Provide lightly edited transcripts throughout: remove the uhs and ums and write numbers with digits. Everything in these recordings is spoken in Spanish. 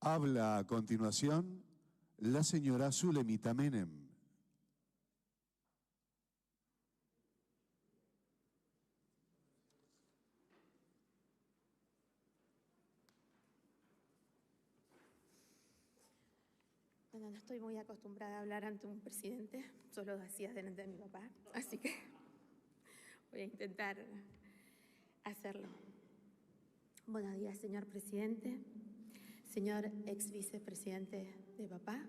Habla a continuación la señora Zulemita Menem. Bueno, no estoy muy acostumbrada a hablar ante un presidente, solo lo hacía delante de mi papá, así que voy a intentar hacerlo. Buenos días, señor presidente, señor ex vicepresidente de papá,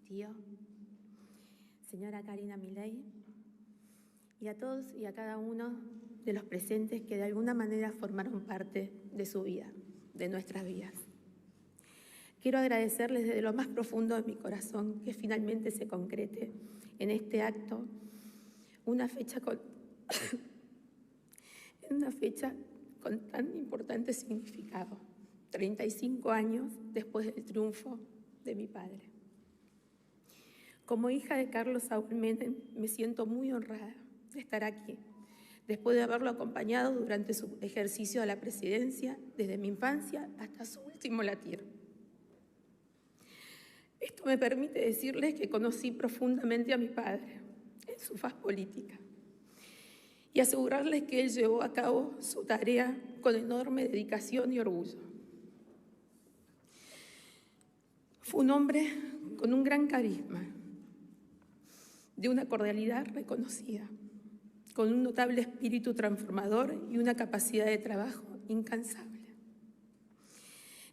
tío, señora Karina Milei, y a todos y a cada uno de los presentes que de alguna manera formaron parte de su vida, de nuestras vidas. Quiero agradecerles desde lo más profundo de mi corazón que finalmente se concrete en este acto una fecha con tan importante significado, 35 años después del triunfo de mi padre. Como hija de Carlos Saúl Menem, me siento muy honrada de estar aquí, después de haberlo acompañado durante su ejercicio de la presidencia, desde mi infancia hasta su último latir. Esto me permite decirles que conocí profundamente a mi padre en su faz política y asegurarles que él llevó a cabo su tarea con enorme dedicación y orgullo. Fue un hombre con un gran carisma, de una cordialidad reconocida, con un notable espíritu transformador y una capacidad de trabajo incansable.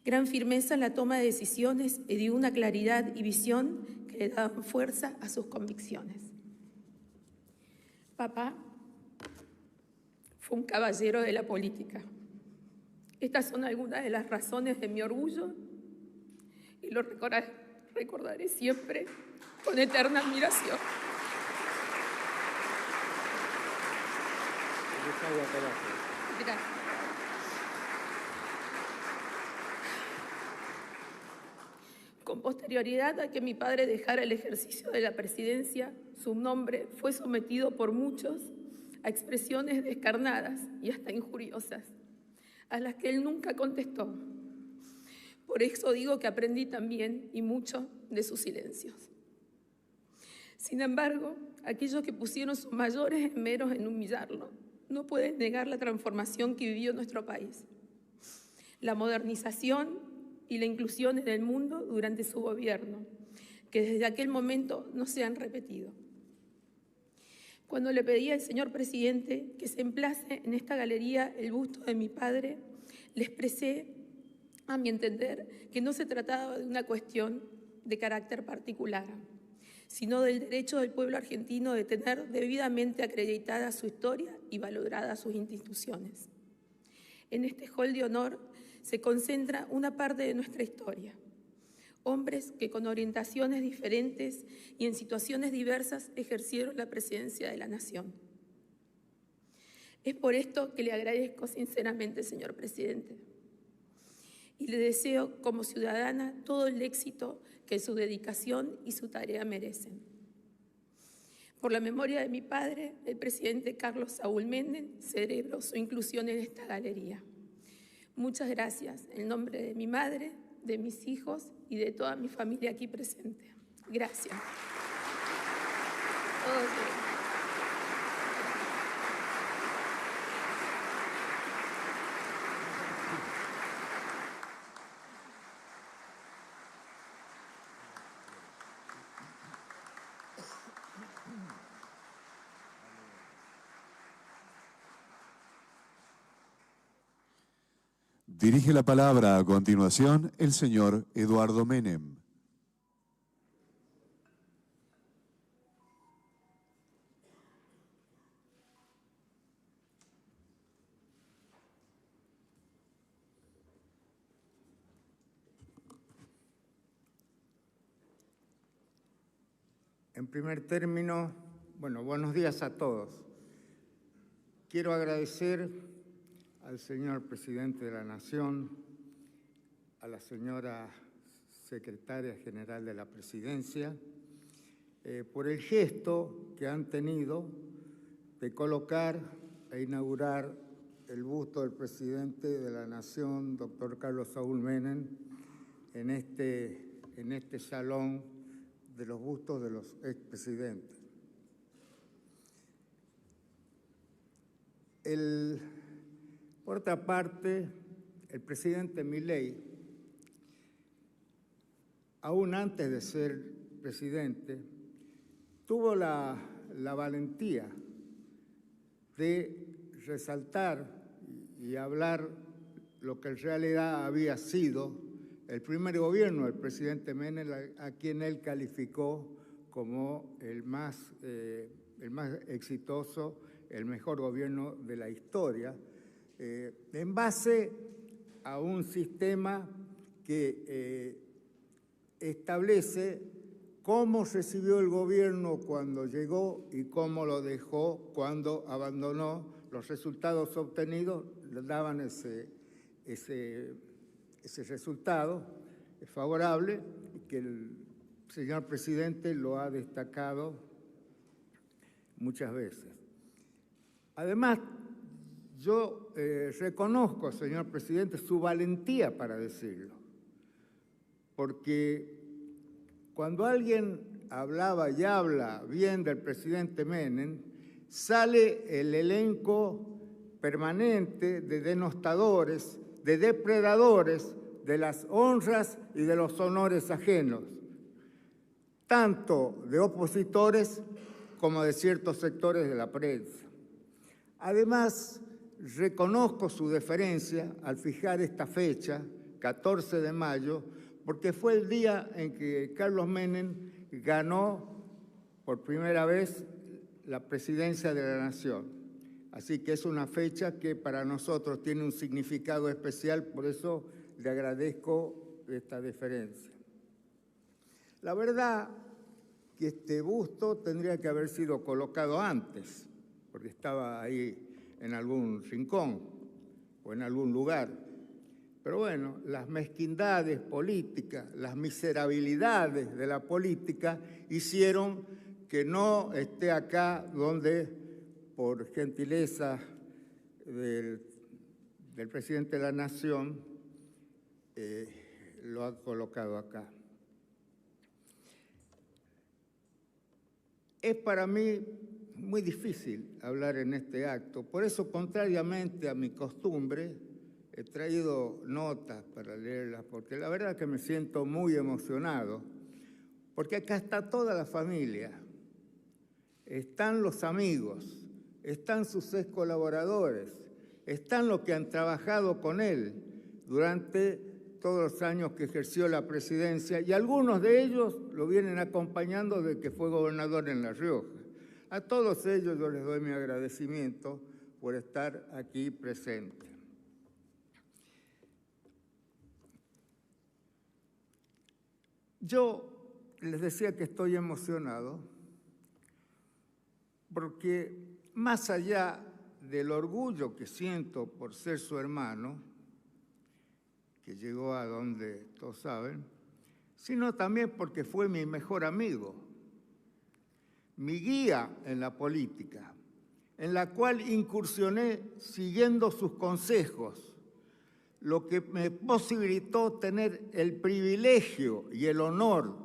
Gran firmeza en la toma de decisiones y de una claridad y visión que le daban fuerza a sus convicciones. Papá fue un caballero de la política. Estas son algunas de las razones de mi orgullo y lo recordaré siempre con eterna admiración. Gracias. Con posterioridad a que mi padre dejara el ejercicio de la presidencia, su nombre fue sometido por muchos a expresiones descarnadas y hasta injuriosas, a las que él nunca contestó. Por eso digo que aprendí también y mucho de sus silencios. Sin embargo, aquellos que pusieron sus mayores esmeros en humillarlo no pueden negar la transformación que vivió nuestro país, la modernización y la inclusión en el mundo durante su gobierno, que desde aquel momento no se han repetido. Cuando le pedí al señor presidente que se emplace en esta galería el busto de mi padre, le expresé, a mi entender, que no se trataba de una cuestión de carácter particular, sino del derecho del pueblo argentino de tener debidamente acreditada su historia y valoradas sus instituciones. En este hall de honor se concentra una parte de nuestra historia. Hombres que con orientaciones diferentes y en situaciones diversas ejercieron la presidencia de la nación. Es por esto que le agradezco sinceramente, señor presidente, y le deseo como ciudadana todo el éxito que su dedicación y su tarea merecen. Por la memoria de mi padre, el presidente Carlos Saúl Menem, celebro su inclusión en esta galería. Muchas gracias en nombre de mi madre, de mis hijos y de toda mi familia aquí presente. Gracias. Dirige la palabra a continuación el señor Eduardo Menem. En primer término, buenos días a todos. Quiero agradecer al señor presidente de la Nación, a la señora secretaria general de la Presidencia, por el gesto que han tenido de colocar e inaugurar el busto del presidente de la Nación, doctor Carlos Saúl Menem, en este salón de los bustos de los expresidentes. Por otra parte, el presidente Milei, aún antes de ser presidente, tuvo la valentía de resaltar y hablar lo que en realidad había sido el primer gobierno del presidente Menem, a quien él calificó como el más exitoso, el mejor gobierno de la historia, en base a un sistema que establece cómo recibió el gobierno cuando llegó y cómo lo dejó cuando abandonó. Los resultados obtenidos daban ese resultado favorable, que el señor presidente lo ha destacado muchas veces. Además, yo reconozco, señor presidente, su valentía para decirlo, porque cuando alguien hablaba y habla bien del presidente Menem, sale el elenco permanente de denostadores, de depredadores de las honras y de los honores ajenos, tanto de opositores como de ciertos sectores de la prensa. Además, reconozco su deferencia al fijar esta fecha, 14 de mayo, porque fue el día en que Carlos Menem ganó por primera vez la presidencia de la Nación. Así que es una fecha que para nosotros tiene un significado especial, por eso le agradezco esta deferencia. La verdad que este busto tendría que haber sido colocado antes, porque estaba ahí en algún rincón o en algún lugar. Pero bueno, las mezquindades políticas, las miserabilidades de la política hicieron que no esté acá donde, por gentileza del presidente de la Nación, lo ha colocado acá. Es para mí muy difícil hablar en este acto, por eso, contrariamente a mi costumbre, he traído notas para leerlas, porque la verdad es que me siento muy emocionado, porque acá está toda la familia, están los amigos, están sus ex colaboradores, están los que han trabajado con él durante todos los años que ejerció la presidencia, y algunos de ellos lo vienen acompañando desde que fue gobernador en La Rioja. A todos ellos yo les doy mi agradecimiento por estar aquí presentes. Yo les decía que estoy emocionado porque más allá del orgullo que siento por ser su hermano, que llegó a donde todos saben, sino también porque fue mi mejor amigo, mi guía en la política, en la cual incursioné siguiendo sus consejos, lo que me posibilitó tener el privilegio y el honor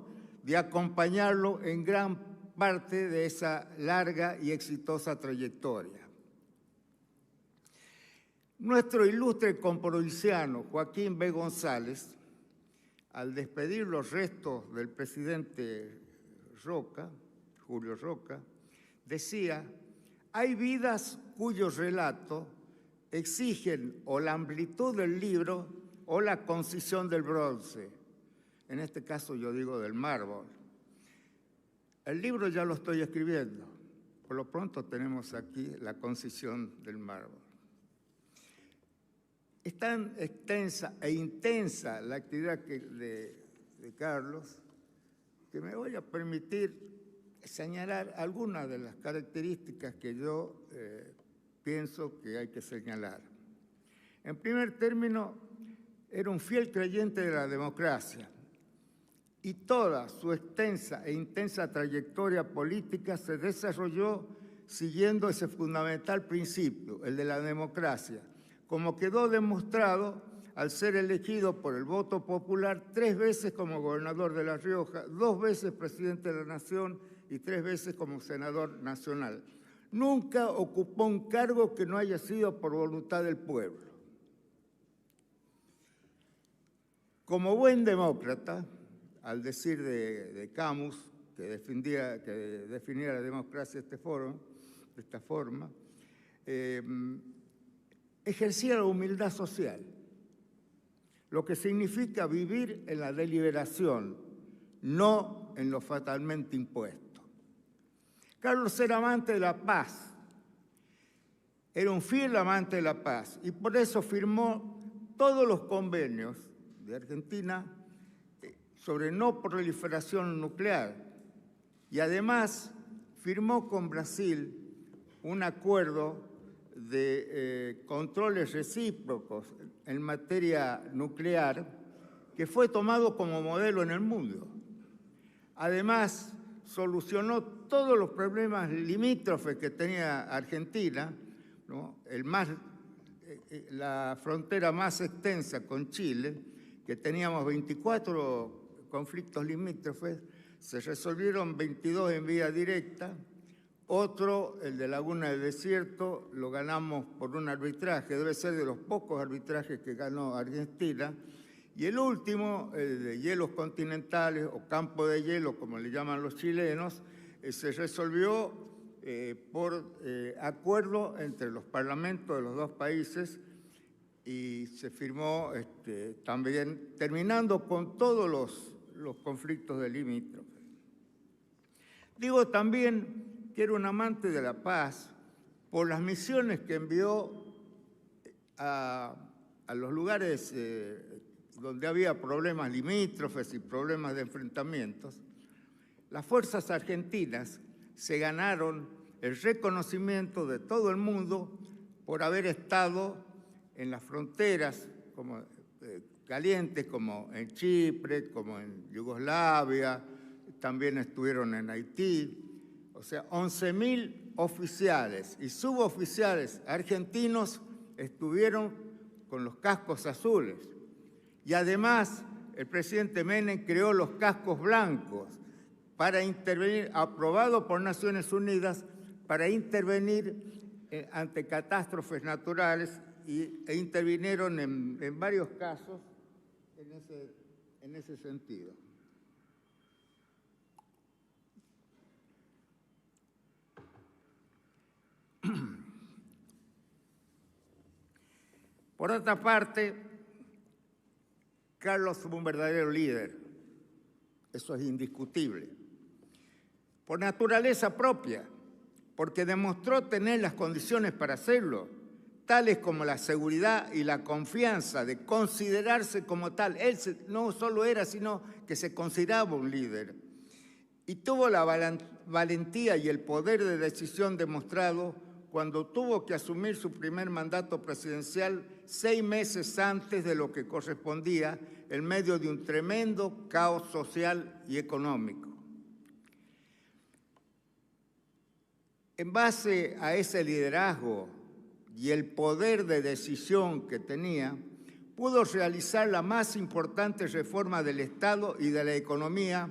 de acompañarlo en gran parte de esa larga y exitosa trayectoria. Nuestro ilustre comprovinciano Joaquín B. González, al despedir los restos del presidente Roca, Julio Roca, decía: hay vidas cuyo relato exigen o la amplitud del libro o la concisión del bronce. En este caso yo digo del mármol. El libro ya lo estoy escribiendo. Por lo pronto tenemos aquí la concisión del mármol. Es tan extensa e intensa la actividad de Carlos que me voy a permitir señalar algunas de las características que yo pienso que hay que señalar. En primer término, era un fiel creyente de la democracia y toda su extensa e intensa trayectoria política se desarrolló siguiendo ese fundamental principio, el de la democracia, como quedó demostrado al ser elegido por el voto popular 3 veces como gobernador de La Rioja, 2 veces presidente de la Nación y 3 veces como senador nacional. Nunca ocupó un cargo que no haya sido por voluntad del pueblo. Como buen demócrata, al decir de Camus, que definía la democracia de esta forma, ejercía la humildad social, lo que significa vivir en la deliberación, no en lo fatalmente impuesto. Carlos era amante de la paz, era un fiel amante de la paz y por eso firmó todos los convenios de Argentina sobre no proliferación nuclear y además firmó con Brasil un acuerdo de controles recíprocos en materia nuclear que fue tomado como modelo en el mundo. Además, solucionó todos los problemas limítrofes que tenía Argentina, ¿no? La frontera más extensa con Chile, que teníamos 24 conflictos limítrofes, se resolvieron 22 en vía directa. Otro, el de Laguna del Desierto, lo ganamos por un arbitraje, debe ser de los pocos arbitrajes que ganó Argentina. Y el último, el de hielos continentales o campo de hielo, como le llaman los chilenos, se resolvió por acuerdo entre los parlamentos de los dos países y se firmó también, terminando con todos los conflictos de limítrofes. Digo también que era un amante de la paz por las misiones que envió a los lugares donde había problemas limítrofes y problemas de enfrentamientos. Las fuerzas argentinas se ganaron el reconocimiento de todo el mundo por haber estado en las fronteras calientes, como en Chipre, como en Yugoslavia, también estuvieron en Haití. O sea, 11.000 oficiales y suboficiales argentinos estuvieron con los cascos azules. Y además, el presidente Menem creó los cascos blancos para intervenir, aprobado por Naciones Unidas, para intervenir ante catástrofes naturales e intervinieron en varios casos en ese sentido. Por otra parte, Carlos fue un verdadero líder, eso es indiscutible, por naturaleza propia, porque demostró tener las condiciones para hacerlo, tales como la seguridad y la confianza de considerarse como tal. Él no solo era, sino que se consideraba un líder. Y tuvo la valentía y el poder de decisión demostrado cuando tuvo que asumir su primer mandato presidencial 6 meses antes de lo que correspondía, en medio de un tremendo caos social y económico. En base a ese liderazgo y el poder de decisión que tenía, pudo realizar la más importante reforma del Estado y de la economía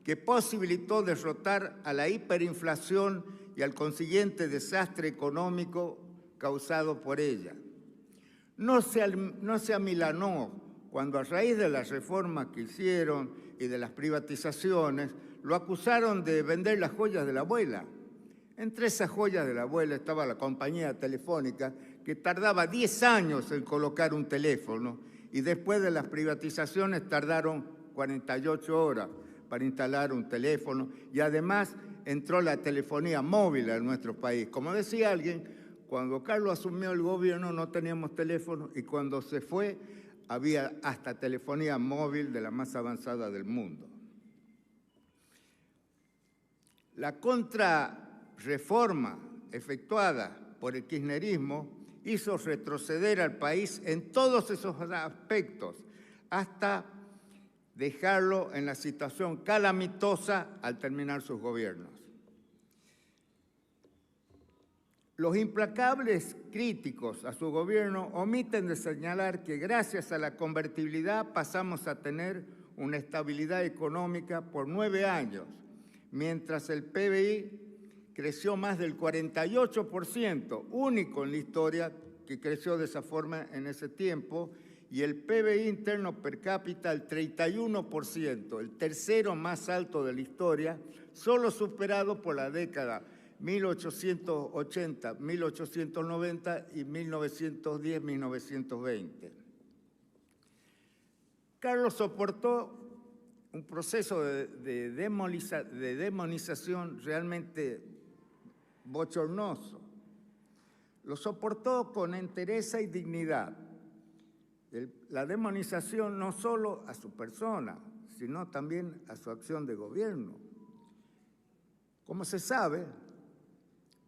que posibilitó derrotar a la hiperinflación y al consiguiente desastre económico causado por ella. No se amilanó cuando a raíz de las reformas que hicieron y de las privatizaciones, lo acusaron de vender las joyas de la abuela. Entre esas joyas de la abuela estaba la compañía telefónica, que tardaba 10 años en colocar un teléfono, y después de las privatizaciones tardaron 48 horas para instalar un teléfono, y además entró la telefonía móvil en nuestro país. Como decía alguien, cuando Carlos asumió el gobierno no teníamos teléfono, y cuando se fue había hasta telefonía móvil de la más avanzada del mundo. La contrarreforma efectuada por el kirchnerismo hizo retroceder al país en todos esos aspectos, hasta dejarlo en la situación calamitosa al terminar sus gobiernos. Los implacables críticos a su gobierno omiten de señalar que gracias a la convertibilidad pasamos a tener una estabilidad económica por 9 años, mientras el PBI creció más del 48%, único en la historia que creció de esa forma en ese tiempo, y el PBI interno per cápita el 31%, el tercero más alto de la historia, solo superado por la década 1880, 1890 y 1910-1920. Carlos soportó un proceso de demonización realmente bochornoso. Lo soportó con entereza y dignidad. La demonización no solo a su persona, sino también a su acción de gobierno. Como se sabe,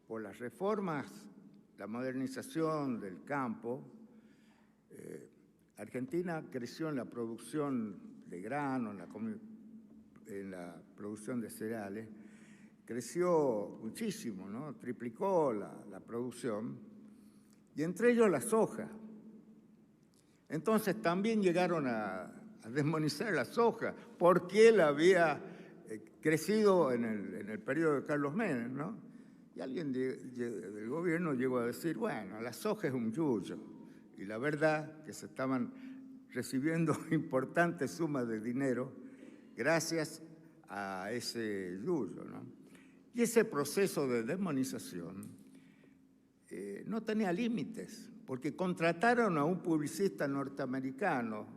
por las reformas, la modernización del campo, Argentina creció en la producción de grano, en la producción de cereales, creció muchísimo, ¿no? Triplicó la producción, y entre ellos la soja. Entonces también llegaron a demonizar la soja, porque él había crecido en el periodo de Carlos Menem, ¿no? Y alguien del gobierno llegó a decir, bueno, la soja es un yuyo. Y la verdad que se estaban recibiendo importantes sumas de dinero gracias a ese yuyo, ¿no? Y ese proceso de demonización no tenía límites, porque contrataron a un publicista norteamericano,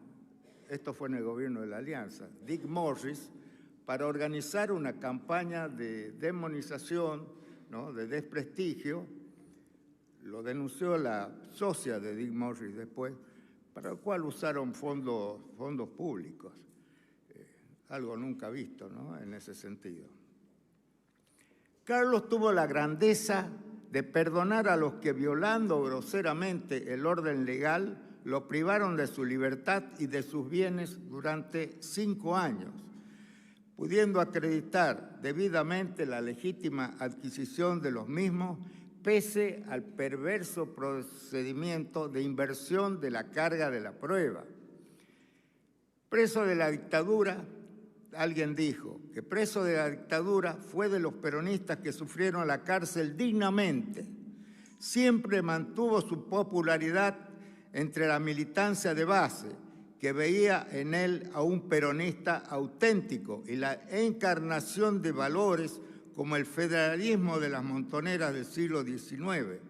esto fue en el gobierno de la Alianza, Dick Morris, para organizar una campaña de demonización, ¿no?, de desprestigio. Lo denunció la socia de Dick Morris después, para lo cual usaron fondos públicos, algo nunca visto, ¿no?, en ese sentido. Carlos tuvo la grandeza de perdonar a los que, violando groseramente el orden legal, lo privaron de su libertad y de sus bienes durante 5 años, pudiendo acreditar debidamente la legítima adquisición de los mismos, pese al perverso procedimiento de inversión de la carga de la prueba. Preso de la dictadura, alguien dijo que preso de la dictadura fue de los peronistas que sufrieron la cárcel dignamente. Siempre mantuvo su popularidad entre la militancia de base, que veía en él a un peronista auténtico y la encarnación de valores como el federalismo de las montoneras del siglo XIX.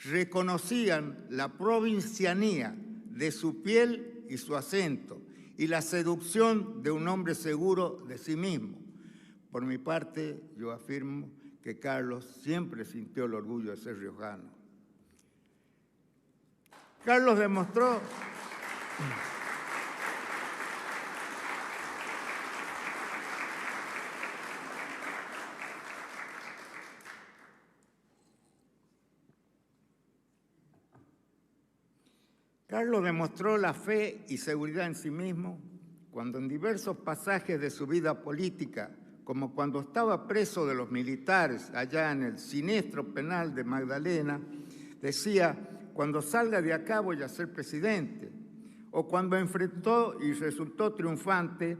Reconocían la provincianía de su piel y su acento y la seducción de un hombre seguro de sí mismo. Por mi parte, yo afirmo que Carlos siempre sintió el orgullo de ser riojano. Carlos demostró la fe y seguridad en sí mismo cuando en diversos pasajes de su vida política, como cuando estaba preso de los militares allá en el siniestro penal de Magdalena, decía: cuando salga de acá voy a ser presidente, o cuando enfrentó y resultó triunfante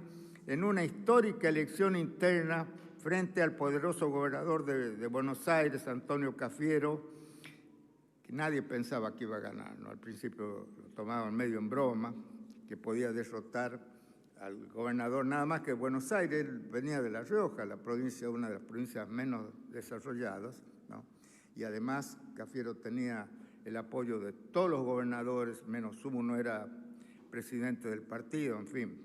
en una histórica elección interna frente al poderoso gobernador de Buenos Aires, Antonio Cafiero, que nadie pensaba que iba a ganar, ¿no? Al principio lo tomaban medio en broma, que podía derrotar al gobernador nada más que Buenos Aires. Él venía de La Rioja, la provincia, una de las provincias menos desarrolladas, ¿no? Y además Cafiero tenía el apoyo de todos los gobernadores, menos uno era presidente del partido, en fin.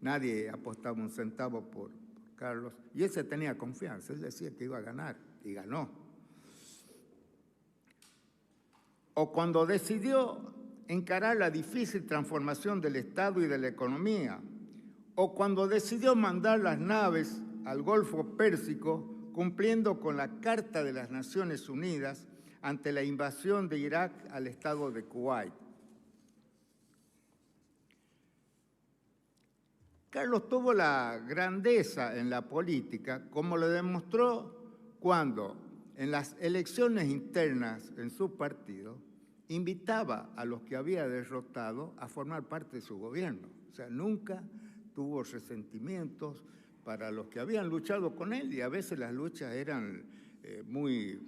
Nadie apostaba un centavo por Carlos, y él se tenía confianza, él decía que iba a ganar, y ganó. O cuando decidió encarar la difícil transformación del Estado y de la economía, o cuando decidió mandar las naves al Golfo Pérsico, cumpliendo con la Carta de las Naciones Unidas ante la invasión de Irak al estado de Kuwait. Carlos tuvo la grandeza en la política, como lo demostró cuando, en las elecciones internas en su partido, invitaba a los que había derrotado a formar parte de su gobierno. O sea, nunca tuvo resentimientos para los que habían luchado con él, y a veces las luchas eran muy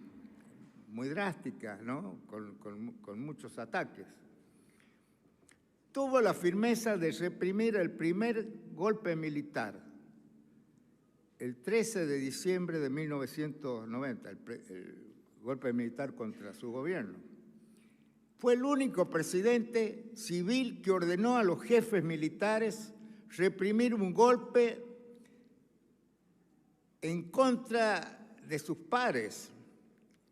drásticas, ¿no? Con muchos ataques. Tuvo la firmeza de reprimir el primer golpe militar, el 13 de diciembre de 1990, el golpe militar contra su gobierno. Fue el único presidente civil que ordenó a los jefes militares reprimir un golpe en contra de sus pares,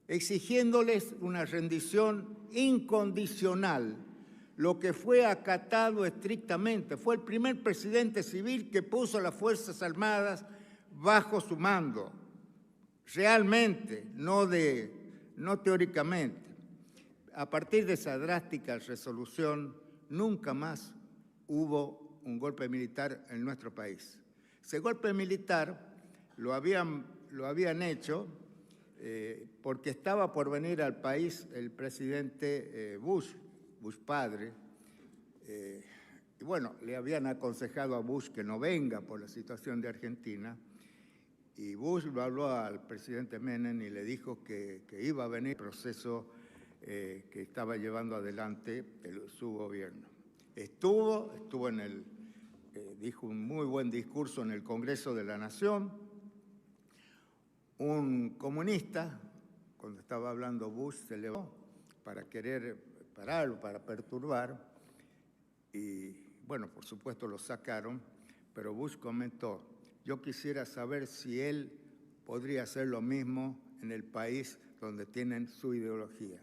exigiéndoles una rendición incondicional, lo que fue acatado estrictamente. Fue el primer presidente civil que puso a las Fuerzas Armadas bajo su mando, realmente, no teóricamente. A partir de esa drástica resolución, nunca más hubo un golpe militar en nuestro país. Ese golpe militar lo habían hecho porque estaba por venir al país el presidente Bush padre, y bueno, le habían aconsejado a Bush que no venga por la situación de Argentina, y Bush lo habló al presidente Menem y le dijo que iba a venir el proceso que estaba llevando adelante su gobierno. Estuvo dijo un muy buen discurso en el Congreso de la Nación. Un comunista, cuando estaba hablando Bush, se levantó para querer pararlo, para perturbar, y bueno, por supuesto lo sacaron, pero Bush comentó: yo quisiera saber si él podría hacer lo mismo en el país donde tienen su ideología.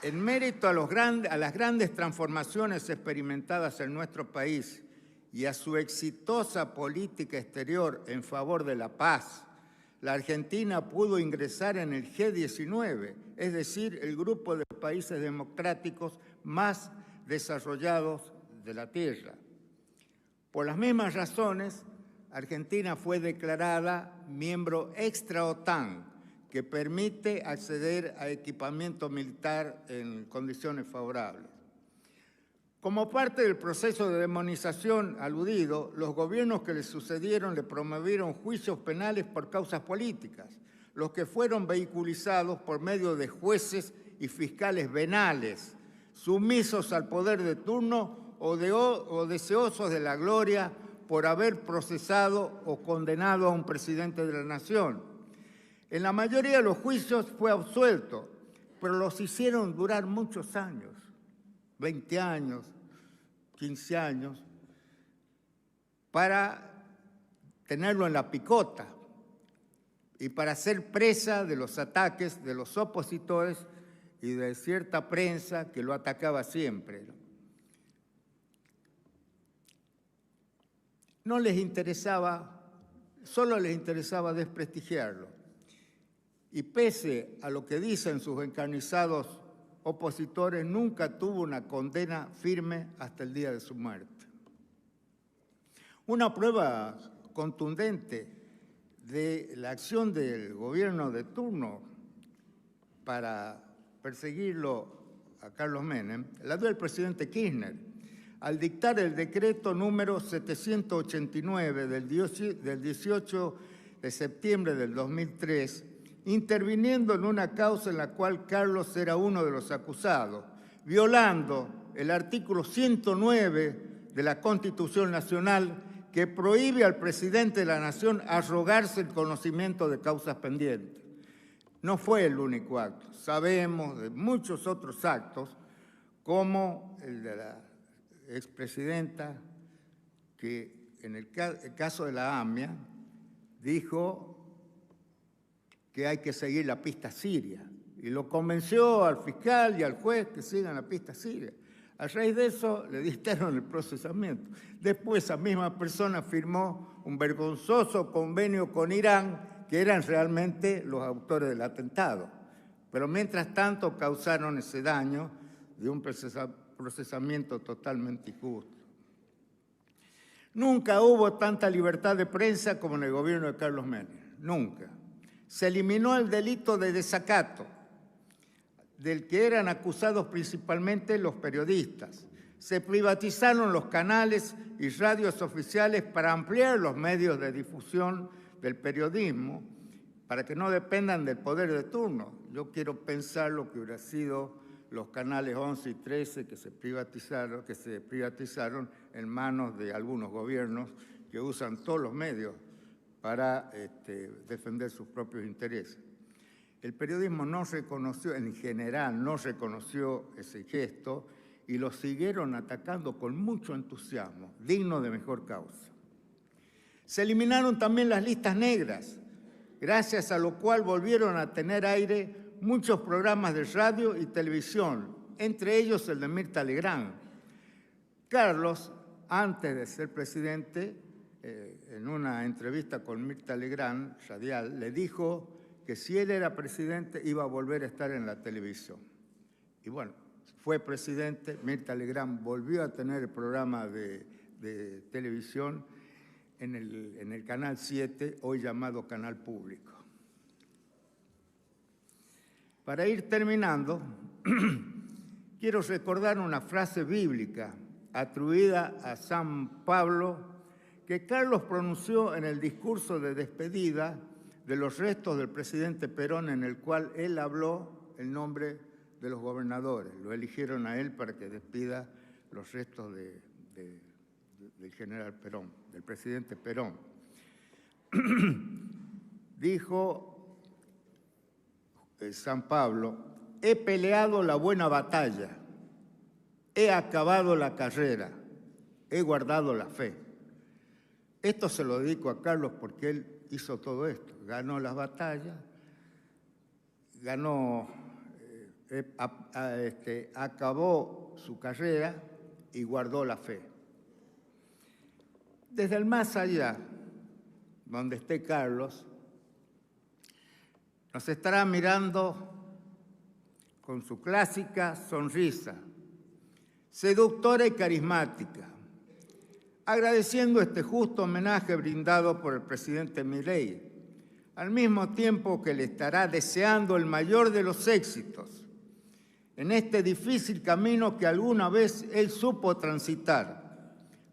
En mérito a las grandes transformaciones experimentadas en nuestro país y a su exitosa política exterior en favor de la paz, la Argentina pudo ingresar en el G19, es decir, el grupo de países democráticos más desarrollados de la Tierra. Por las mismas razones, Argentina fue declarada miembro extra-OTAN, que permite acceder a equipamiento militar en condiciones favorables. Como parte del proceso de demonización aludido, los gobiernos que le sucedieron le promovieron juicios penales por causas políticas, los que fueron vehiculizados por medio de jueces y fiscales venales, sumisos al poder de turno o deseosos de la gloria por haber procesado o condenado a un presidente de la nación. En la mayoría de los juicios fue absuelto, pero los hicieron durar muchos años, 20 años, 15 años, para tenerlo en la picota y para ser presa de los ataques de los opositores y de cierta prensa que lo atacaba siempre. No les interesaba, solo les interesaba desprestigiarlo. Y pese a lo que dicen sus encarnizados opositores, nunca tuvo una condena firme hasta el día de su muerte. Una prueba contundente de la acción del gobierno de turno para perseguirlo a Carlos Menem la dio el presidente Kirchner al dictar el decreto número 789 del 18 de septiembre del 2003, interviniendo en una causa en la cual Carlos era uno de los acusados, violando el artículo 109 de la Constitución Nacional que prohíbe al presidente de la Nación arrogarse el conocimiento de causas pendientes. No fue el único acto, sabemos de muchos otros actos, como el de la expresidenta, que en el caso de la AMIA dijo que hay que seguir la pista siria, y lo convenció al fiscal y al juez que sigan la pista siria. A raíz de eso le dictaron el procesamiento. Después esa misma persona firmó un vergonzoso convenio con Irán, que eran realmente los autores del atentado. Pero mientras tanto causaron ese daño de un procesamiento totalmente injusto. Nunca hubo tanta libertad de prensa como en el gobierno de Carlos Menem, nunca. Se eliminó el delito de desacato, del que eran acusados principalmente los periodistas. Se privatizaron los canales y radios oficiales para ampliar los medios de difusión del periodismo, para que no dependan del poder de turno. Yo quiero pensar lo que hubiera sido los canales 11 y 13 que se privatizaron en manos de algunos gobiernos que usan todos los medios para defender sus propios intereses. El periodismo no reconoció, en general, no reconoció ese gesto y lo siguieron atacando con mucho entusiasmo, digno de mejor causa. Se eliminaron también las listas negras, gracias a lo cual volvieron a tener aire muchos programas de radio y televisión, entre ellos el de Mirta Legrand. Carlos, antes de ser presidente, en una entrevista con Mirta Legrand, radial, le dijo que si él era presidente iba a volver a estar en la televisión. Y bueno, fue presidente, Mirta Legrand volvió a tener el programa de televisión en el Canal 7, hoy llamado Canal Público. Para ir terminando, quiero recordar una frase bíblica atribuida a San Pablo que Carlos pronunció en el discurso de despedida de los restos del presidente Perón, en el cual él habló en nombre de los gobernadores. Lo eligieron a él para que despida los restos del general Perón, del presidente Perón. Dijo San Pablo: he peleado la buena batalla, he acabado la carrera, he guardado la fe. Esto se lo dedico a Carlos porque él hizo todo esto, ganó las batallas, acabó su carrera y guardó la fe. Desde el más allá, donde esté Carlos, nos estará mirando con su clásica sonrisa, seductora y carismática, agradeciendo este justo homenaje brindado por el presidente Milei, al mismo tiempo que le estará deseando el mayor de los éxitos en este difícil camino que alguna vez él supo transitar,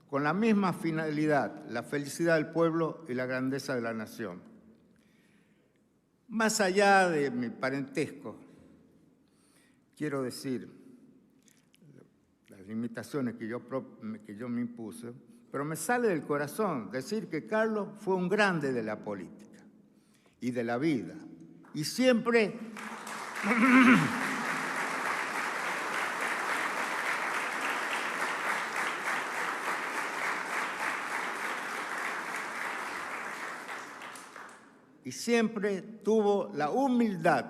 con la misma finalidad, la felicidad del pueblo y la grandeza de la nación. Más allá de mi parentesco, quiero decir las limitaciones que yo me impuse, pero me sale del corazón decir que Carlos fue un grande de la política y de la vida. Y siempre tuvo la humildad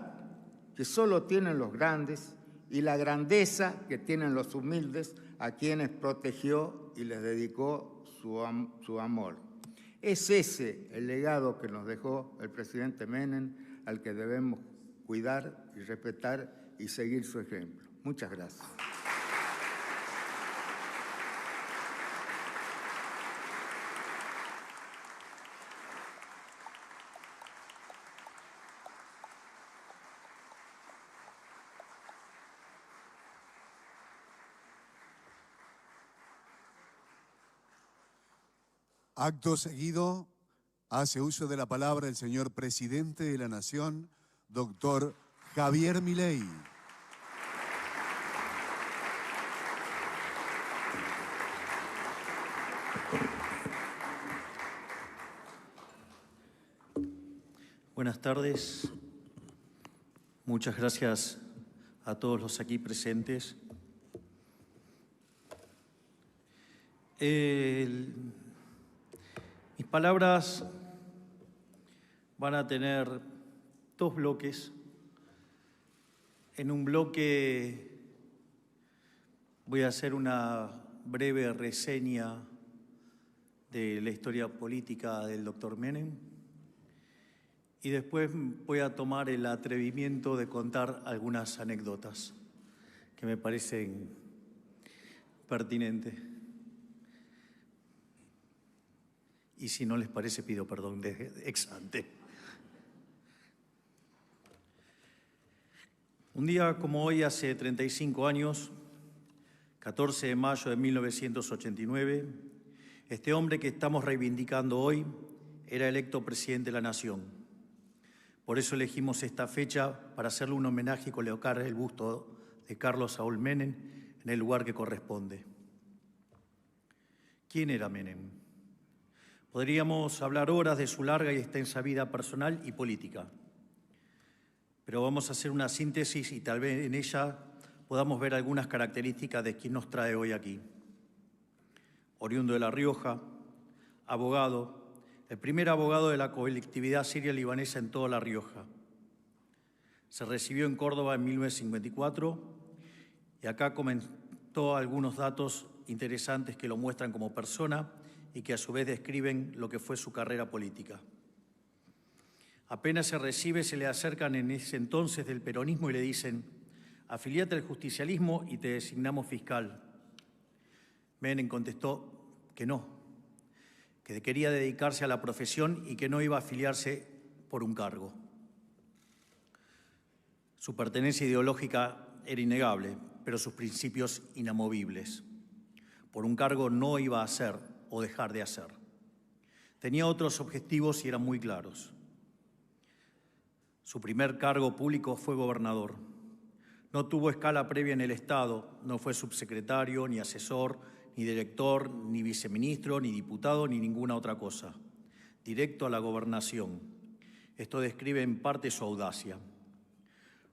que solo tienen los grandes y la grandeza que tienen los humildes, a quienes protegió y les dedicó su amor. Es ese el legado que nos dejó el presidente Menem, al que debemos cuidar y respetar y seguir su ejemplo. Muchas gracias. Acto seguido, hace uso de la palabra el señor presidente de la Nación, doctor Javier Milei. Buenas tardes. Muchas gracias a todos los aquí presentes. Mis palabras van a tener dos bloques. En un bloque voy a hacer una breve reseña de la historia política del doctor Menem y después voy a tomar el atrevimiento de contar algunas anécdotas que me parecen pertinente. Y si no les parece, pido perdón de ex ante. Un día como hoy, hace 35 años, 14 de mayo de 1989, este hombre que estamos reivindicando hoy era electo presidente de la Nación. Por eso elegimos esta fecha para hacerle un homenaje y colocar el busto de Carlos Saúl Menem en el lugar que corresponde. ¿Quién era Menem? Podríamos hablar horas de su larga y extensa vida personal y política, pero vamos a hacer una síntesis y tal vez en ella podamos ver algunas características de quien nos trae hoy aquí. Oriundo de La Rioja, abogado, el primer abogado de la colectividad siria libanesa en toda La Rioja. Se recibió en Córdoba en 1954 y acá comentó algunos datos interesantes que lo muestran como persona y que a su vez describen lo que fue su carrera política. Apenas se recibe, se le acercan en ese entonces del peronismo y le dicen: afiliate al justicialismo y te designamos fiscal. Menem contestó que no, que quería dedicarse a la profesión y que no iba a afiliarse por un cargo. Su pertenencia ideológica era innegable, pero sus principios inamovibles. Por un cargo no iba a hacer o dejar de hacer. Tenía otros objetivos y eran muy claros. Su primer cargo público fue gobernador. No tuvo escala previa en el Estado, no fue subsecretario, ni asesor, ni director, ni viceministro, ni diputado, ni ninguna otra cosa. Directo a la gobernación. Esto describe en parte su audacia.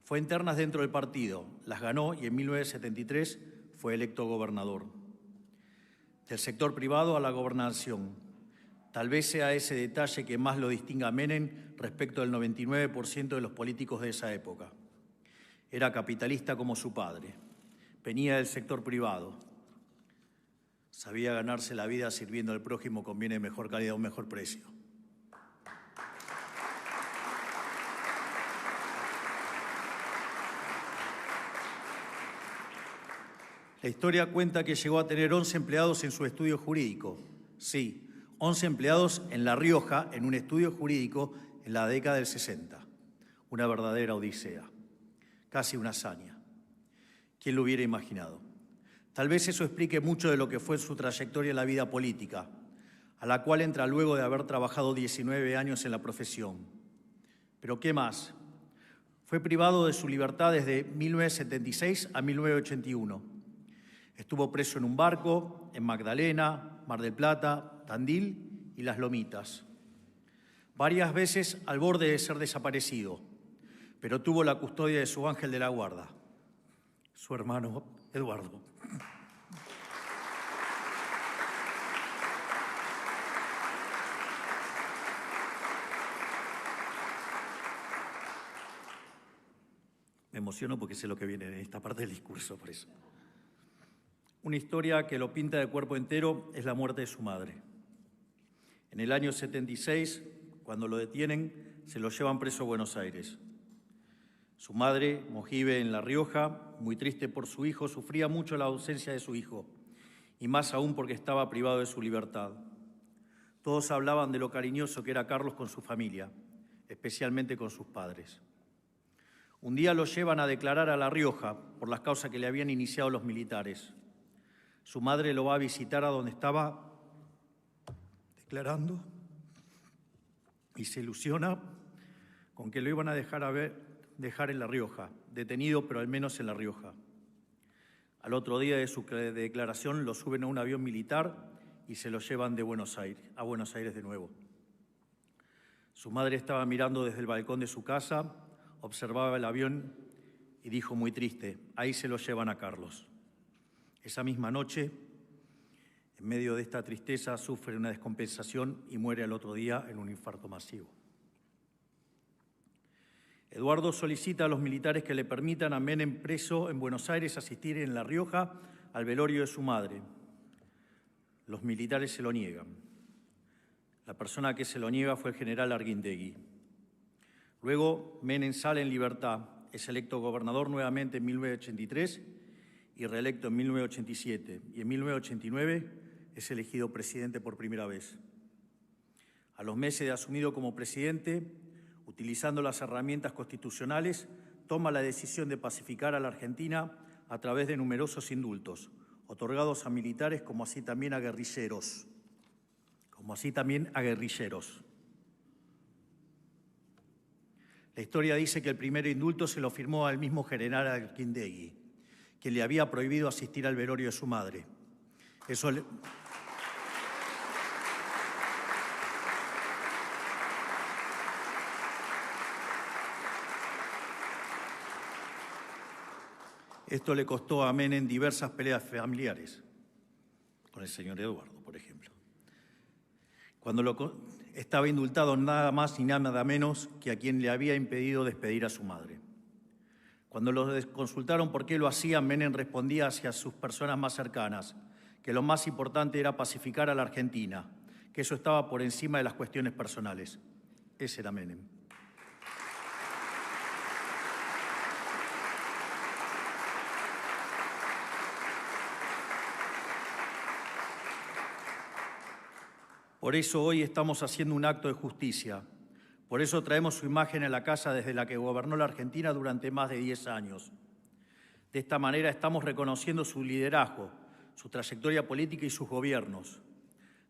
Fue en ternas dentro del partido, las ganó y en 1973 fue electo gobernador. Del sector privado a la gobernación. Tal vez sea ese detalle que más lo distinga a Menem respecto del 99% de los políticos de esa época. Era capitalista como su padre. Venía del sector privado. Sabía ganarse la vida sirviendo al prójimo con bienes de mejor calidad a un mejor precio. La historia cuenta que llegó a tener 11 empleados en su estudio jurídico. Sí, 11 empleados en La Rioja, en un estudio jurídico en la década del 60. Una verdadera odisea, casi una hazaña. ¿Quién lo hubiera imaginado? Tal vez eso explique mucho de lo que fue su trayectoria en la vida política, a la cual entra luego de haber trabajado 19 años en la profesión. ¿Pero qué más? Fue privado de su libertad desde 1976 a 1981. Estuvo preso en un barco, en Magdalena, Mar del Plata, Tandil y Las Lomitas. Varias veces al borde de ser desaparecido, pero tuvo la custodia de su ángel de la guarda, su hermano Eduardo. Me emociono porque sé lo que viene en esta parte del discurso, por eso. Una historia que lo pinta de cuerpo entero es la muerte de su madre. En el año 76, cuando lo detienen, se lo llevan preso a Buenos Aires. Su madre, Mojibe, en La Rioja, muy triste por su hijo, sufría mucho la ausencia de su hijo, y más aún porque estaba privado de su libertad. Todos hablaban de lo cariñoso que era Carlos con su familia, especialmente con sus padres. Un día lo llevan a declarar a La Rioja por las causas que le habían iniciado los militares. Su madre lo va a visitar a donde estaba declarando y se ilusiona con que lo iban a dejar en La Rioja, detenido pero al menos en La Rioja. Al otro día de su declaración lo suben a un avión militar y se lo llevan a Buenos Aires de nuevo. Su madre estaba mirando desde el balcón de su casa, observaba el avión y dijo muy triste: ahí se lo llevan a Carlos. Esa misma noche, en medio de esta tristeza, sufre una descompensación y muere al otro día en un infarto masivo. Eduardo solicita a los militares que le permitan a Menem, preso en Buenos Aires, asistir en La Rioja al velorio de su madre. Los militares se lo niegan. La persona que se lo niega fue el general Arguindegui. Luego, Menem sale en libertad, es electo gobernador nuevamente en 1983 y reelecto en 1987, y en 1989 es elegido presidente por primera vez. A los meses de asumido como presidente, utilizando las herramientas constitucionales, toma la decisión de pacificar a la Argentina a través de numerosos indultos, otorgados a militares como así también a guerrilleros. La historia dice que el primer indulto se lo firmó al mismo general Arquindegui, quien le había prohibido asistir al velorio de su madre. Esto le costó a Menem diversas peleas familiares, con el señor Eduardo, por ejemplo. Cuando estaba indultado nada más ni nada menos que a quien le había impedido despedir a su madre. Cuando lo consultaron por qué lo hacían, Menem respondía hacia sus personas más cercanas que lo más importante era pacificar a la Argentina, que eso estaba por encima de las cuestiones personales. Ese era Menem. Por eso hoy estamos haciendo un acto de justicia. Por eso traemos su imagen a la casa desde la que gobernó la Argentina durante más de 10 años. De esta manera estamos reconociendo su liderazgo, su trayectoria política y sus gobiernos.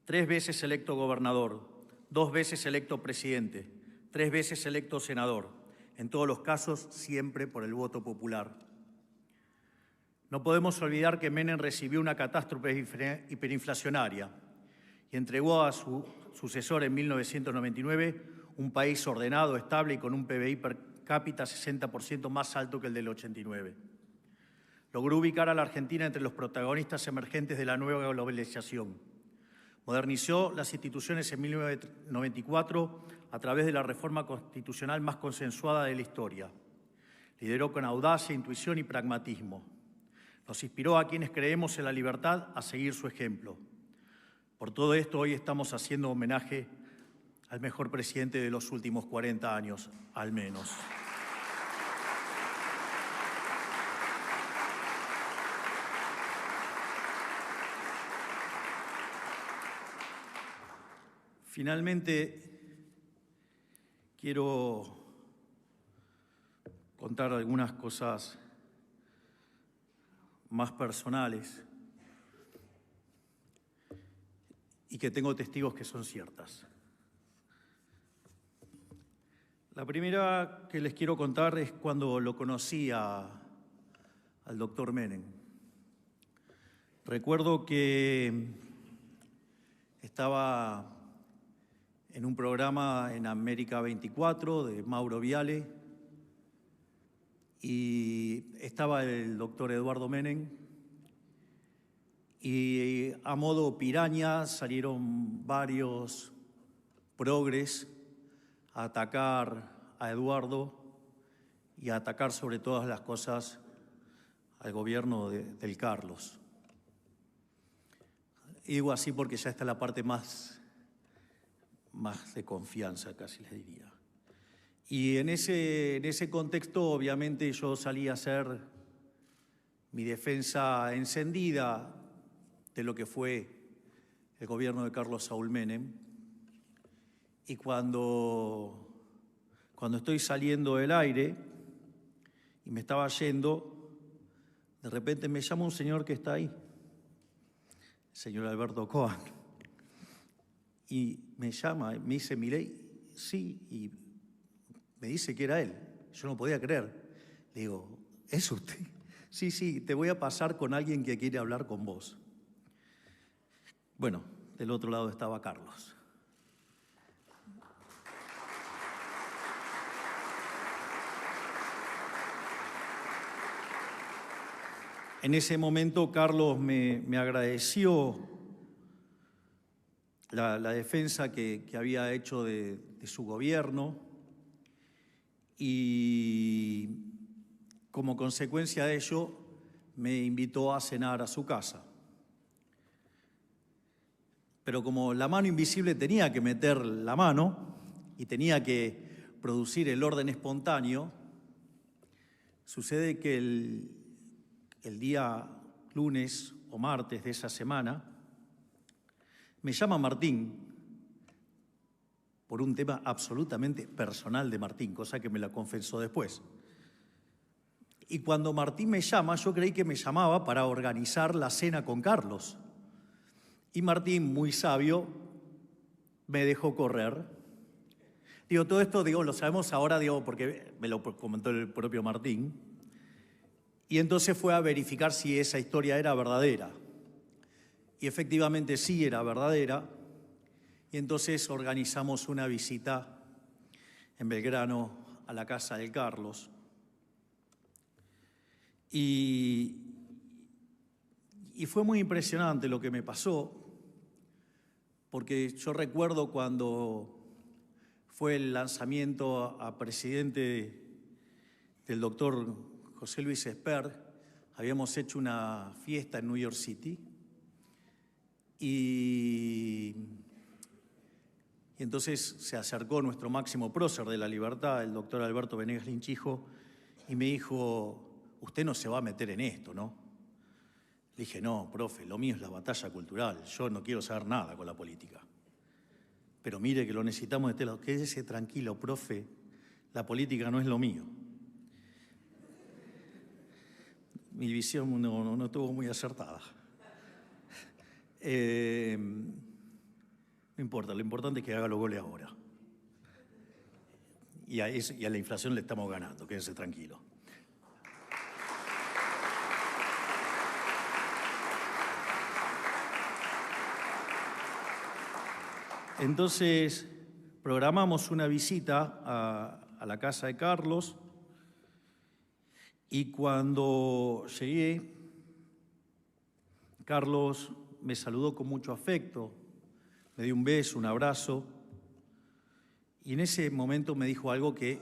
3 veces electo gobernador, 2 veces electo presidente, 3 veces electo senador. En todos los casos, siempre por el voto popular. No podemos olvidar que Menem recibió una catástrofe hiperinflacionaria y entregó a su sucesor en 1999 un país ordenado, estable y con un PBI per cápita 60% más alto que el del 89. Logró ubicar a la Argentina entre los protagonistas emergentes de la nueva globalización. Modernizó las instituciones en 1994 a través de la reforma constitucional más consensuada de la historia. Lideró con audacia, intuición y pragmatismo. Nos inspiró a quienes creemos en la libertad a seguir su ejemplo. Por todo esto, hoy estamos haciendo homenaje al mejor presidente de los últimos 40 años, al menos. Finalmente, quiero contar algunas cosas más personales y que tengo testigos que son ciertas. La primera que les quiero contar es cuando lo conocí al doctor Menem. Recuerdo que estaba en un programa en América 24 de Mauro Viale y estaba el doctor Eduardo Menem y a modo piraña salieron varios progres a atacar a Eduardo y a atacar sobre todas las cosas al gobierno del Carlos. Y digo así porque ya está la parte más de confianza, casi les diría. Y en ese contexto, obviamente, yo salí a hacer mi defensa encendida de lo que fue el gobierno de Carlos Saúl Menem. Y cuando estoy saliendo del aire y me estaba yendo, de repente me llama un señor que está ahí, el señor Alberto Cohen. Y me llama, me dice, Milei, sí, y me dice que era él. Yo no podía creer. Le digo, ¿es usted? Sí, te voy a pasar con alguien que quiere hablar con vos. Bueno, del otro lado estaba Carlos. En ese momento Carlos me agradeció la defensa que había hecho de su gobierno y como consecuencia de ello me invitó a cenar a su casa. Pero como la mano invisible tenía que meter la mano y tenía que producir el orden espontáneo, sucede que el día lunes o martes de esa semana, me llama Martín por un tema absolutamente personal de Martín, cosa que me la confesó después. Y cuando Martín me llama, yo creí que me llamaba para organizar la cena con Carlos. Y Martín, muy sabio, me dejó correr. Digo, todo esto, lo sabemos ahora, porque me lo comentó el propio Martín. Y entonces fue a verificar si esa historia era verdadera. Y efectivamente sí era verdadera. Y entonces organizamos una visita en Belgrano a la casa de Carlos. Y fue muy impresionante lo que me pasó, porque yo recuerdo cuando fue el lanzamiento a presidente del doctor José Luis Esper, habíamos hecho una fiesta en New York City y entonces se acercó nuestro máximo prócer de la libertad, el doctor Alberto Venegas Linchijo, y me dijo: usted no se va a meter en esto, ¿no? Le dije: no, profe, lo mío es la batalla cultural, yo no quiero saber nada con la política. Pero mire que lo necesitamos de este lado. Quédese tranquilo, profe, la política no es lo mío. Mi visión no estuvo muy acertada. No importa, lo importante es que haga los goles ahora. Y a la inflación le estamos ganando, quédese tranquilo. Entonces, programamos una visita a la casa de Carlos y cuando llegué, Carlos me saludó con mucho afecto, me dio un beso, un abrazo, y en ese momento me dijo algo que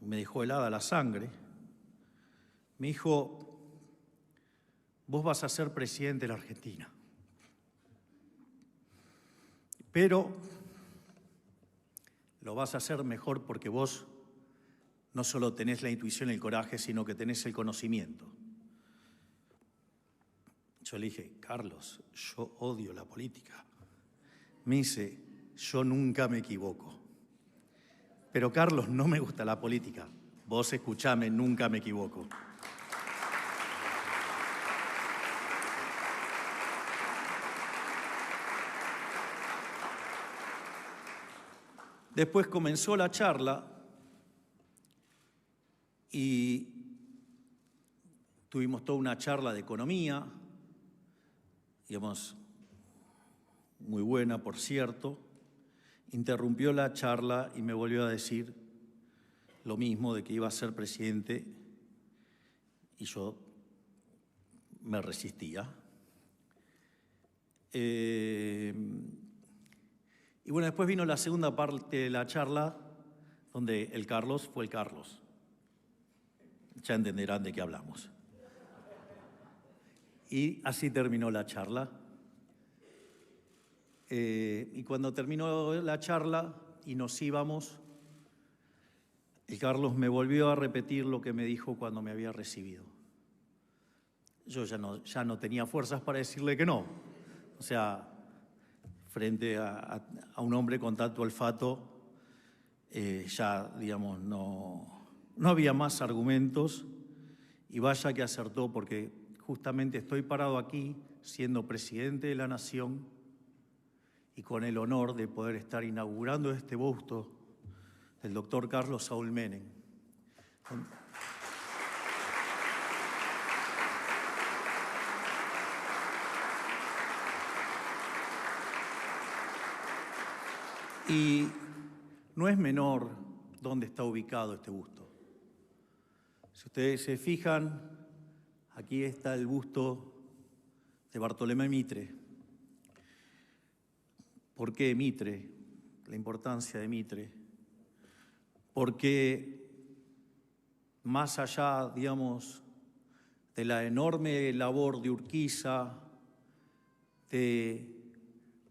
me dejó helada la sangre. Me dijo: vos vas a ser presidente de la Argentina. Pero lo vas a hacer mejor porque vos no solo tenés la intuición y el coraje, sino que tenés el conocimiento. Yo le dije: Carlos, yo odio la política. Me dice: yo nunca me equivoco. Pero Carlos, no me gusta la política. Vos escuchame, nunca me equivoco. Después comenzó la charla y tuvimos toda una charla de economía, digamos, muy buena, por cierto. Interrumpió la charla y me volvió a decir lo mismo, de que iba a ser presidente, y yo me resistía. Y bueno, después vino la segunda parte de la charla, donde el Carlos fue el Carlos. Ya entenderán de qué hablamos. Y así terminó la charla. Y cuando terminó la charla y nos íbamos, el Carlos me volvió a repetir lo que me dijo cuando me había recibido. Yo ya no tenía fuerzas para decirle que no. O sea, frente a un hombre con tanto olfato, ya, digamos, no había más argumentos, y vaya que acertó, porque justamente estoy parado aquí siendo presidente de la Nación y con el honor de poder estar inaugurando este busto del doctor Carlos Saúl Menem. Y no es menor dónde está ubicado este busto. Si ustedes se fijan, aquí está el busto de Bartolomé Mitre. ¿Por qué Mitre? La importancia de Mitre. Porque más allá, digamos, de la enorme labor de Urquiza, de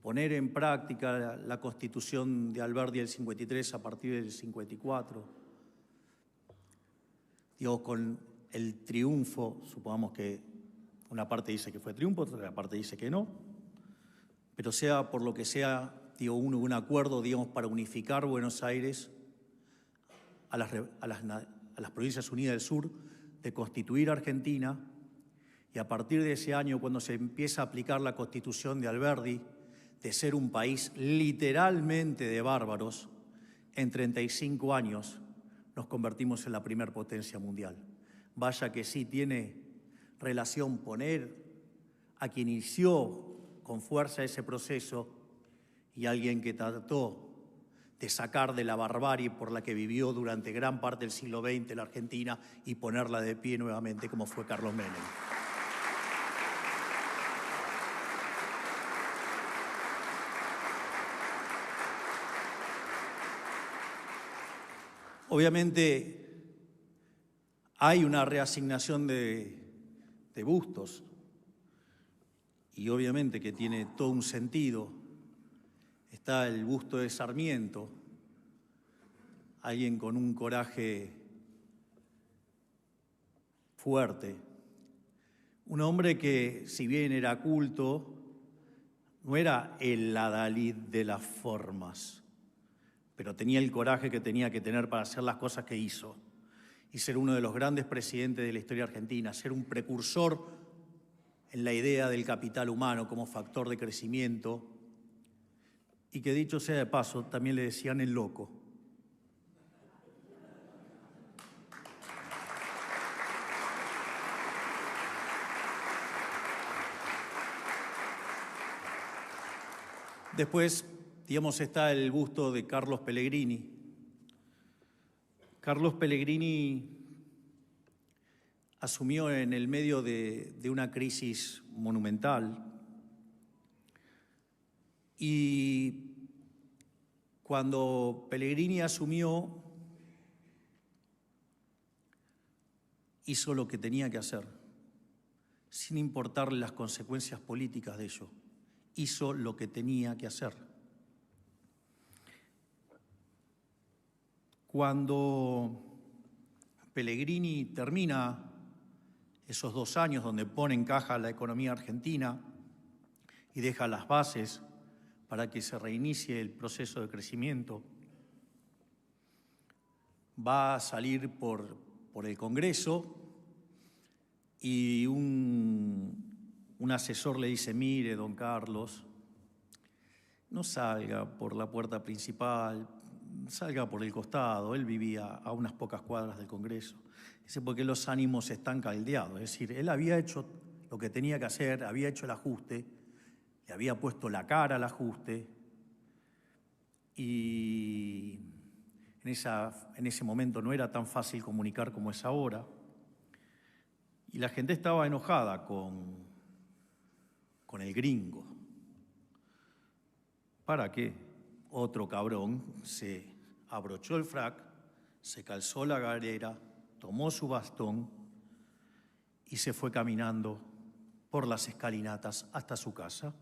poner en práctica la Constitución de Alberdi del 53 a partir del 54, digo, con el triunfo, supongamos que Una parte dice que fue triunfo, otra parte dice que no. Pero sea por lo que sea, digo, hubo un acuerdo, digamos, para unificar Buenos Aires a las Provincias Unidas del Sur, de constituir Argentina, y a partir de ese año, cuando se empieza a aplicar la Constitución de Alberdi, de ser un país literalmente de bárbaros, en 35 años nos convertimos en la primer potencia mundial. Vaya que sí tiene relación poner a quien inició con fuerza ese proceso y alguien que trató de sacar de la barbarie por la que vivió durante gran parte del siglo XX la Argentina y ponerla de pie nuevamente, como fue Carlos Menem. Obviamente hay una reasignación de bustos y obviamente que tiene todo un sentido. Está el busto de Sarmiento, alguien con un coraje fuerte, un hombre que, si bien era culto, no era el adalid de las formas, pero tenía el coraje que tenía que tener para hacer las cosas que hizo y ser uno de los grandes presidentes de la historia argentina, ser un precursor en la idea del capital humano como factor de crecimiento, y que, dicho sea de paso, también le decían el loco. Después, digamos, está el busto de Carlos Pellegrini. Carlos Pellegrini asumió en el medio de una crisis monumental y cuando Pellegrini asumió, hizo lo que tenía que hacer, sin importarle las consecuencias políticas de ello. Hizo lo que tenía que hacer. Cuando Pellegrini termina esos 2 años donde pone en caja la economía argentina y deja las bases para que se reinicie el proceso de crecimiento, va a salir por el Congreso y un asesor le dice: mire, don Carlos, no salga por la puerta principal, salga por el costado. Él vivía a unas pocas cuadras del Congreso. Dice, porque los ánimos están caldeados. Es decir, él había hecho lo que tenía que hacer, había hecho el ajuste, le había puesto la cara al ajuste y en ese momento no era tan fácil comunicar como es ahora. Y la gente estaba enojada con el gringo. ¿Para qué? Otro cabrón se abrochó el frac, se calzó la galera, tomó su bastón y se fue caminando por las escalinatas hasta su casa.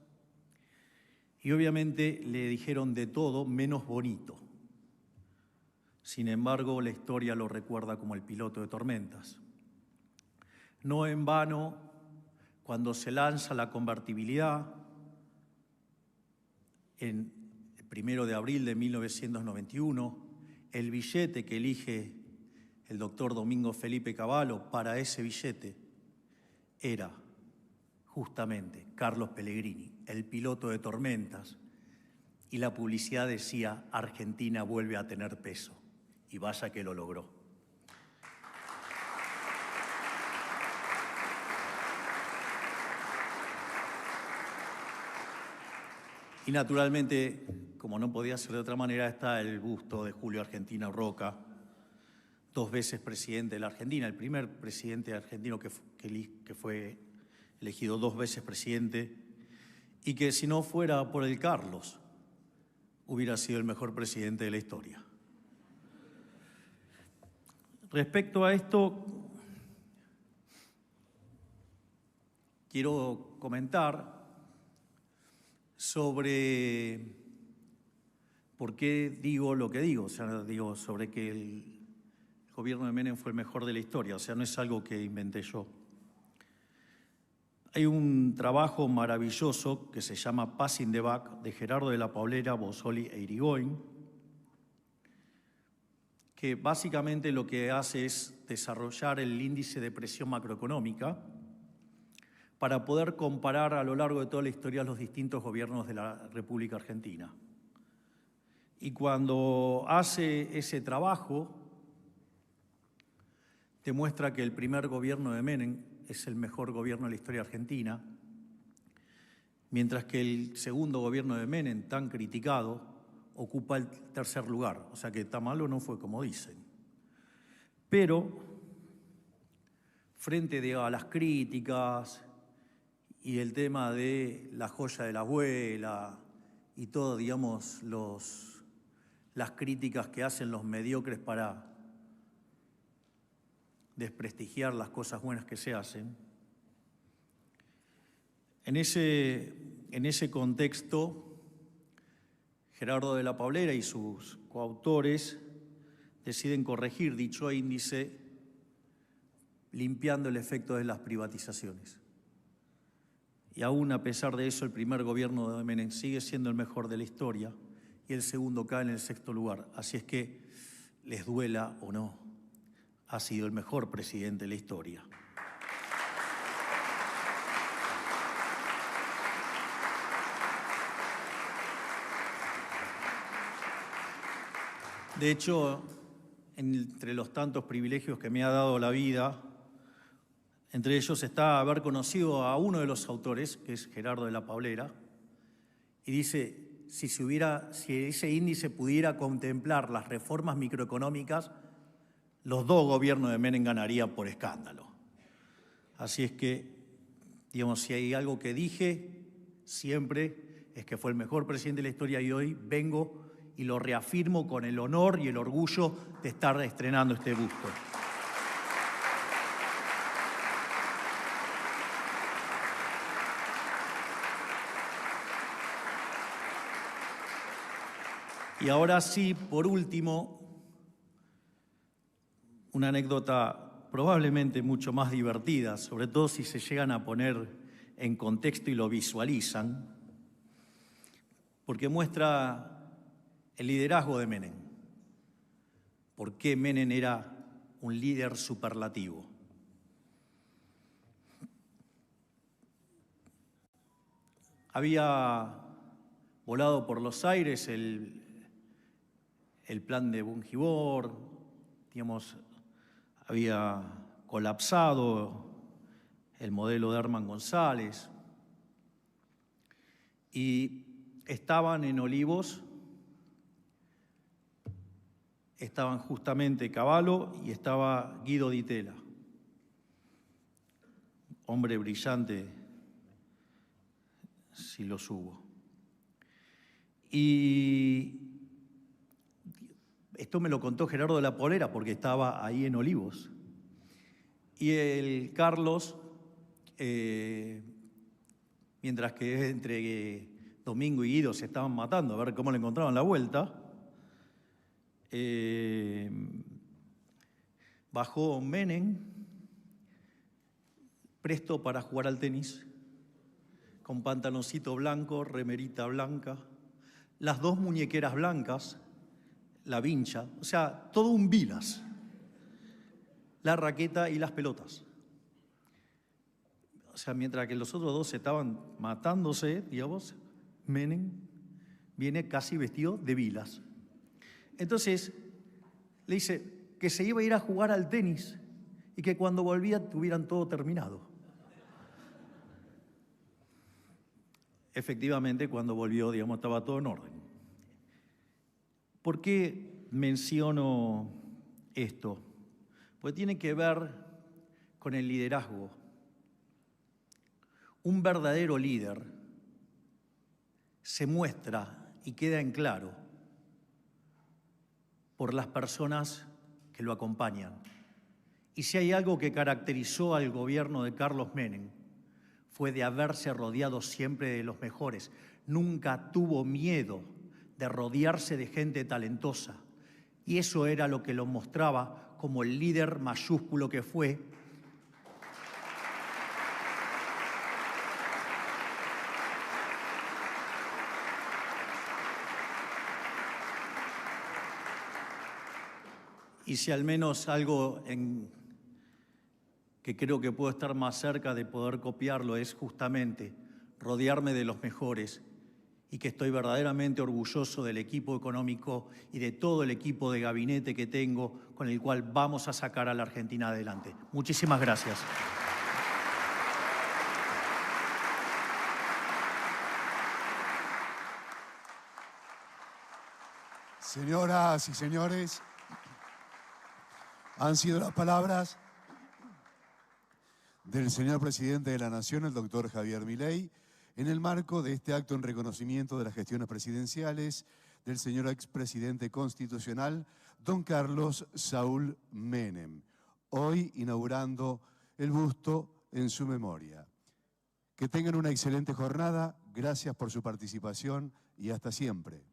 Y obviamente le dijeron de todo menos bonito. Sin embargo, la historia lo recuerda como el piloto de tormentas. No en vano, cuando se lanza la convertibilidad, el 1 de abril de 1991, el billete que elige el doctor Domingo Felipe Cavallo para ese billete era justamente Carlos Pellegrini, el piloto de tormentas, y la publicidad decía: Argentina vuelve a tener peso, y vaya que lo logró. Y naturalmente, como no podía ser de otra manera, está el busto de Julio Argentino Roca, 2 veces presidente de la Argentina, el primer presidente argentino que fue elegido 2 veces presidente, y que si no fuera por el Carlos, hubiera sido el mejor presidente de la historia. Respecto a esto, quiero comentar sobre por qué digo lo que digo, o sea, digo sobre que el gobierno de Menem fue el mejor de la historia, o sea, no es algo que inventé yo. Hay un trabajo maravilloso que se llama Passing the Buck, de Gerardo de la Paulera, Bozzoli e Irigoyen, que básicamente lo que hace es desarrollar el índice de presión macroeconómica para poder comparar a lo largo de toda la historia los distintos gobiernos de la República Argentina. Y cuando hace ese trabajo, demuestra que el primer gobierno de Menem es el mejor gobierno de la historia argentina, mientras que el segundo gobierno de Menem, tan criticado, ocupa el tercer lugar. O sea que tan malo no fue como dicen. Pero, frente a las críticas y el tema de la joya de la abuela y todo, digamos, las críticas que hacen los mediocres para desprestigiar las cosas buenas que se hacen. En ese contexto, Gerardo de la Paulera y sus coautores deciden corregir dicho índice limpiando el efecto de las privatizaciones. Y aún a pesar de eso, el primer gobierno de Menem sigue siendo el mejor de la historia y el segundo cae en el sexto lugar. Así es que, les duela o no, ha sido el mejor presidente de la historia. De hecho, entre los tantos privilegios que me ha dado la vida, entre ellos está haber conocido a uno de los autores, que es Gerardo de la Paulera, y dice, si ese índice pudiera contemplar las reformas microeconómicas, los dos gobiernos de Menem ganarían por escándalo. Así es que, digamos, si hay algo que dije siempre es que fue el mejor presidente de la historia y hoy vengo y lo reafirmo con el honor y el orgullo de estar estrenando este busto. Y ahora sí, por último, una anécdota probablemente mucho más divertida, sobre todo si se llegan a poner en contexto y lo visualizan, porque muestra el liderazgo de Menem. ¿Por qué Menem era un líder superlativo? Había volado por los aires el plan de Bungibor, digamos, había colapsado el modelo de Herman González y estaban en Olivos, estaban justamente Cavallo y estaba Guido Di Tella, hombre brillante, si los hubo. Y esto me lo contó Gerardo de la Paulera porque estaba ahí en Olivos. Y el Carlos, mientras que entre Domingo y Guido se estaban matando a ver cómo le encontraban la vuelta, bajó Menem, presto para jugar al tenis, con pantaloncito blanco, remerita blanca, las dos muñequeras blancas, la vincha, o sea, todo un Vilas, la raqueta y las pelotas. O sea, mientras que los otros dos estaban matándose, digamos, Menem viene casi vestido de Vilas. Entonces, le dice que se iba a ir a jugar al tenis y que cuando volvía tuvieran todo terminado. Efectivamente, cuando volvió, digamos, estaba todo en orden. ¿Por qué menciono esto? Pues tiene que ver con el liderazgo. Un verdadero líder se muestra y queda en claro por las personas que lo acompañan. Y si hay algo que caracterizó al gobierno de Carlos Menem, fue de haberse rodeado siempre de los mejores. Nunca tuvo miedo de rodearse de gente talentosa. Y eso era lo que lo mostraba como el líder mayúsculo que fue. Y si al menos algo que creo que puedo estar más cerca de poder copiarlo es justamente rodearme de los mejores, y que estoy verdaderamente orgulloso del equipo económico y de todo el equipo de gabinete que tengo, con el cual vamos a sacar a la Argentina adelante. Muchísimas gracias. Señoras y señores, han sido las palabras del señor presidente de la Nación, el doctor Javier Milei, en el marco de este acto en reconocimiento de las gestiones presidenciales del señor expresidente constitucional, don Carlos Saúl Menem, hoy inaugurando el busto en su memoria. Que tengan una excelente jornada, gracias por su participación y hasta siempre.